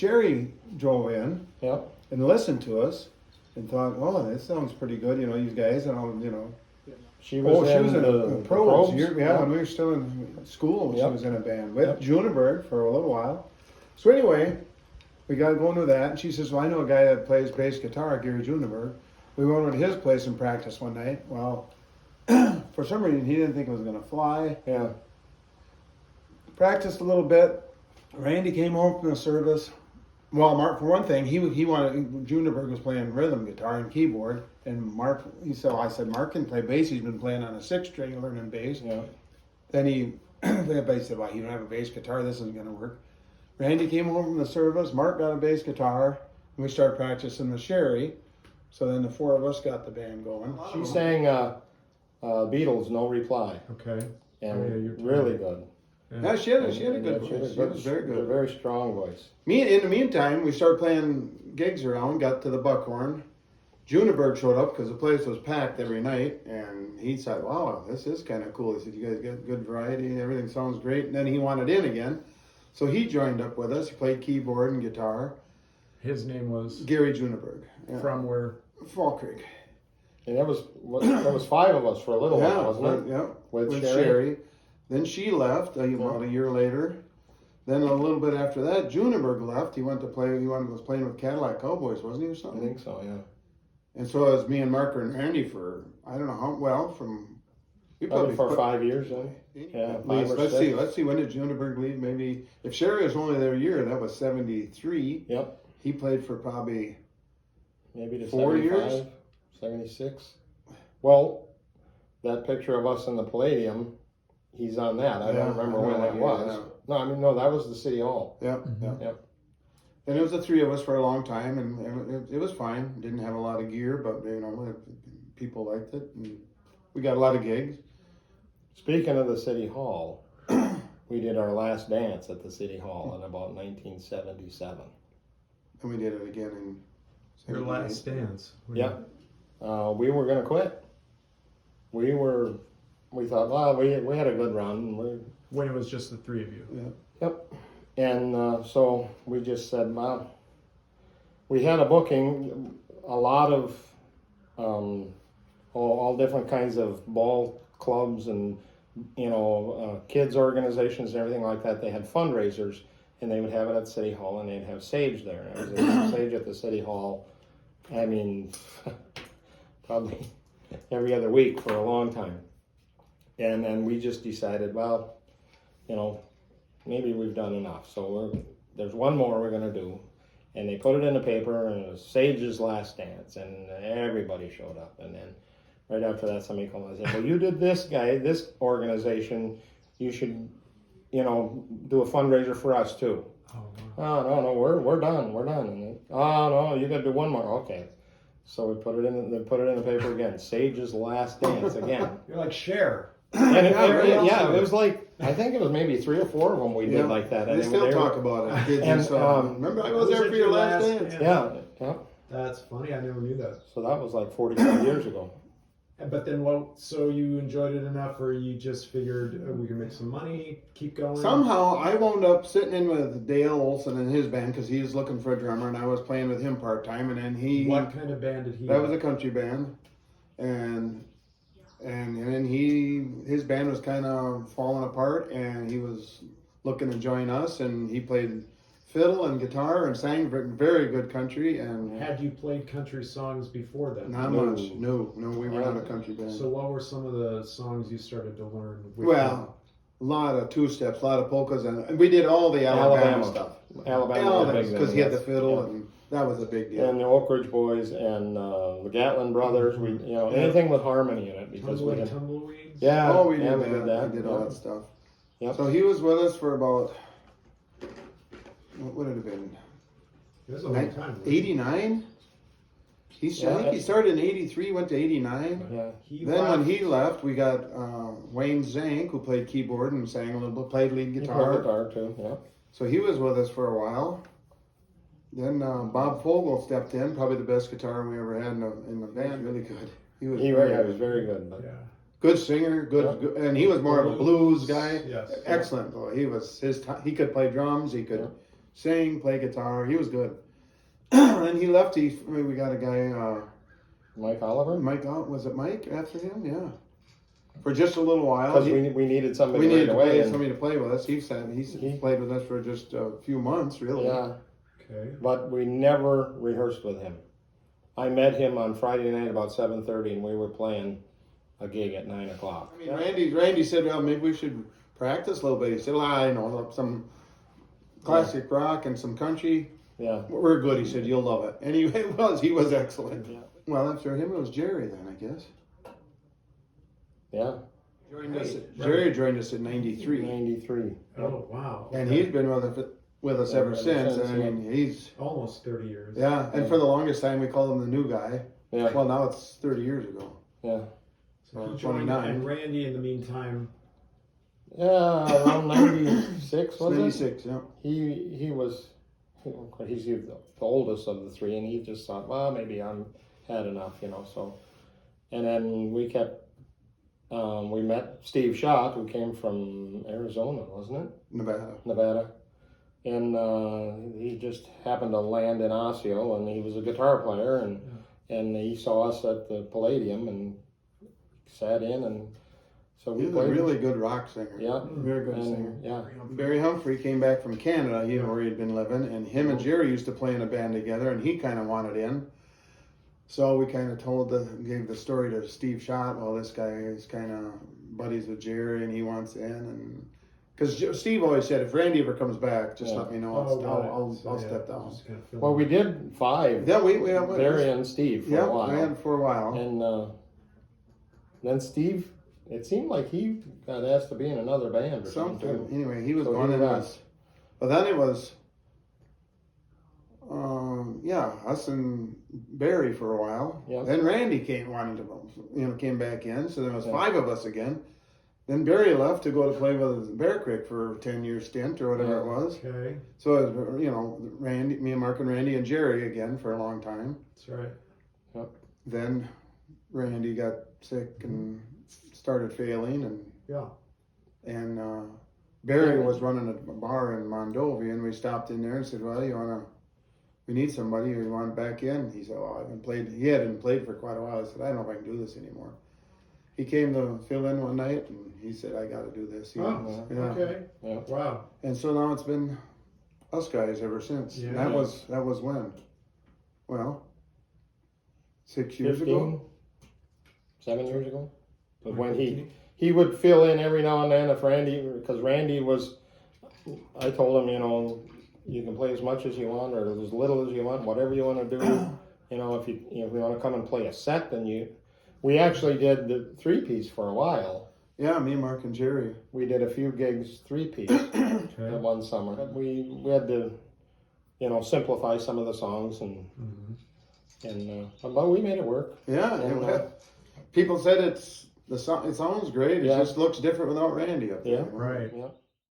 Sherry drove in Yep. and listened to us and thought, "Oh, this sounds pretty good." You know, you guys and all. You know, She was in the Probes. Yeah, when we were still in school, she Yep. was in a band with Yep. Juniper for a little while. So anyway, we got going to that, and she says, "Well, I know a guy that plays bass guitar, Gary Juniper." We went over to his place and practiced one night. Well, for some reason, he didn't think it was going to fly. Yeah. Practiced a little bit. Randy came home from the service. Well, Mark, for one thing, he wanted, Juniper was playing rhythm guitar and keyboard, and Mark, I said, Mark can play bass. He's been playing on a 6-string, learning bass. Yeah. Then he said, "Well, you don't have a bass guitar. This isn't going to work." Randy came home from the service. Mark got a bass guitar, and we started practicing with Sherry. So then the four of us got the band going. She sang Beatles, No Reply. Okay. And you're really good. Yeah, she had a good voice. She was very A good. very strong voice. In the meantime, we started playing gigs around, got to the Buckhorn. Juniper showed up because the place was packed every night, and he said, "Wow, this is kind of cool." He said, "You guys get good variety, everything sounds great." And then he wanted in again, so he joined up with us. He played keyboard and guitar. His name was Gary Juniper. Yeah. from where? Fall Creek. And there was 5 of us for a little while, wasn't it? Yeah, With Sherry. Then she left about a year later. Then a little bit after that, Juniper left. He went to play. Was playing with Cadillac Cowboys, wasn't he, or I something? think so, yeah. And so it was me and Mark and Randy for I don't know how well we Probably for 5 years, then. Yeah, at 5 least. or Let's 6. see. Let's see. When did Juniper leave? Maybe if Sherry was only there a year, that was 73. Yep. He played for probably Maybe to 4 75, years? 76. Well, that picture of us in the Palladium, he's on that. I don't remember when that was. Yeah. No, that was the City Hall. Yep. Mhm. Yep. And it was the three of us for a long time, and it was fine. Didn't have a lot of gear, but people liked it, and we got a lot of gigs. Speaking of the City Hall, we did our last dance at the City Hall in about 1977. And we did it again in Your 78. last dance. Yeah. We were going to quit. We thought, well, we had a good run. When it was just the three of you. Yeah. Yep. And so we just said, well, we had a booking, a lot of all different kinds of ball clubs and, kids organizations and everything like that. They had fundraisers, and they would have it at City Hall, and they'd have Sage there. And it was a Sage at the City Hall, I mean, probably every other week for a long time. And then we just decided, well, maybe we've done enough. So there's one more we're going to do. And they put it in the paper, and it was Sage's last dance, and everybody showed up. And then right after that, somebody called and said, well, you did this organization, you should, do a fundraiser for us too. Oh, wow. Oh, no, we're done. And then, oh, no, you got to do one more. Okay. So we put it in the paper again. Sage's last dance again. You're like Cher. And it was like, I think it was maybe 3 or 4 of them we did like that. They still talk about it. Kids and stuff. Remember, I was there for your last dance. Yeah. That's funny. I never knew that. So that was like 45 years ago. But then, so you enjoyed it enough, or you just figured we can make some money, keep going? Somehow, I wound up sitting in with Dale Olson and his band because he was looking for a drummer, and I was playing with him part time. And then What kind of band did he? That was a country band, and then his band was kind of falling apart, and he was looking to join us, and he played fiddle and guitar and sang very good country. And Had you played country songs before that? not much. No, we were not a country band. So what were some of the songs you started to learn? Well, a lot of two-steps, a lot of polkas, and we did all the Alabama stuff. Alabama was big because he had the then, fiddle, yeah. and that was a big deal. And the Oak Ridge Boys and the Gatlin Brothers, anything with harmony in it because we had, Tumbleweeds? We did that. we We did all that stuff. Yep. So he was with us for about, what would it have been? It was a long time. 89? I think he started in 83, went to 89. Yeah. Then when he left, we got Wayne Zank, who played keyboard and sang a little bit, played lead He guitar. played guitar too, yeah. So he was with us for a while. Then Bob Fogel stepped in, probably the best guitar we ever had in the band. Really good. He was very good. But Yeah. good singer, good, and he was more of a blues guy. Yes. Excellent. Boy, he was he could play drums. He could sing, play guitar. He was good. And he left. We got a guy, Mike Oliver? Mike. Was it Mike after him? Yeah. For just a little while. Because we needed somebody We needed right to away. play, And, somebody to play with us. He said he played with us for just a few months, really. yeah, Okay. but we never rehearsed with him. I met him on Friday night about 7:30, and we were playing a gig at 9 o'clock. I mean, Randy said, well, maybe we should practice a little bit. He said, well, I know some classic rock and some country. Yeah. We're good. He said, you'll love it. And he was excellent. Yeah. Well, after him, it was Jerry then, I guess. Yeah. Jerry joined us in 93. 93. Oh, wow. And he's been with us ever since. And I mean, he's, Almost 30 years. yeah. And for the longest time, we called him the new guy. Yeah. Well, now it's 30 years ago. Yeah. So he joined, 29. and Randy, in the meantime, Yeah, around 96, was it? 96, yeah. He was, he's the oldest of the three, and he just thought, well, maybe I'm had enough, so. And then we kept, we met Steve Schott, who came from Arizona, wasn't it? Nevada. And he just happened to land in Osseo, and he was a guitar player, and he saw us at the Palladium and sat in, and so we He's a played. really good rock singer. Yeah. Very good singer. And, yeah. Barry Humphrey came back from Canada, where he had been living, and him and Jerry used to play in a band together, and he kind of wanted in. So we kind of gave the story to Steve Schott. Well, this guy is kind of buddies with Jerry, and he wants in, and because Steve always said, if Randy ever comes back, just let me know. I'll step down. just kind of fill Well, in. we did 5. Yeah, we Barry and Steve for a while. we had for a while. And then Steve, it seemed like he got asked to be in another band or something. Something. Too. Anyway, he was So going he in left. us. But then it was, us and Barry for a while. Yeah. Then Randy came back in. So there was Yeah. 5 of us again. Then Barry left to go to play with Bear Creek for a 10-year stint or whatever Yeah. it was. Okay, So it was, Randy, me and Mark and Randy and Jerry again for a long time. that's right. Then Randy got sick and started failing, and Barry was running a bar in Mondovi, and we stopped in there and said, well, we need somebody, you want back in? He said, well, he hadn't played for quite a while. I said, I don't know if I can do this anymore. He came to fill in one night, and he said, I got to do this. Okay. Yeah. Wow. And so now it's been us guys ever since. Yeah. And that was when? Well, 6 years ago. 7 years ago. But when he would fill in every now and then if because Randy was, I told him, you can play as much as you want or as little as you want, whatever you want to do. If you want to come and play a set, then we actually did the 3-piece for a while. Yeah, me, Mark, and Jerry. We did a few gigs 3-piece at one summer. We had to, simplify some of the songs but we made it work. Yeah, And, people said it sounds great. It Yeah. just looks different without Randy up there. Yeah. Right. Yeah.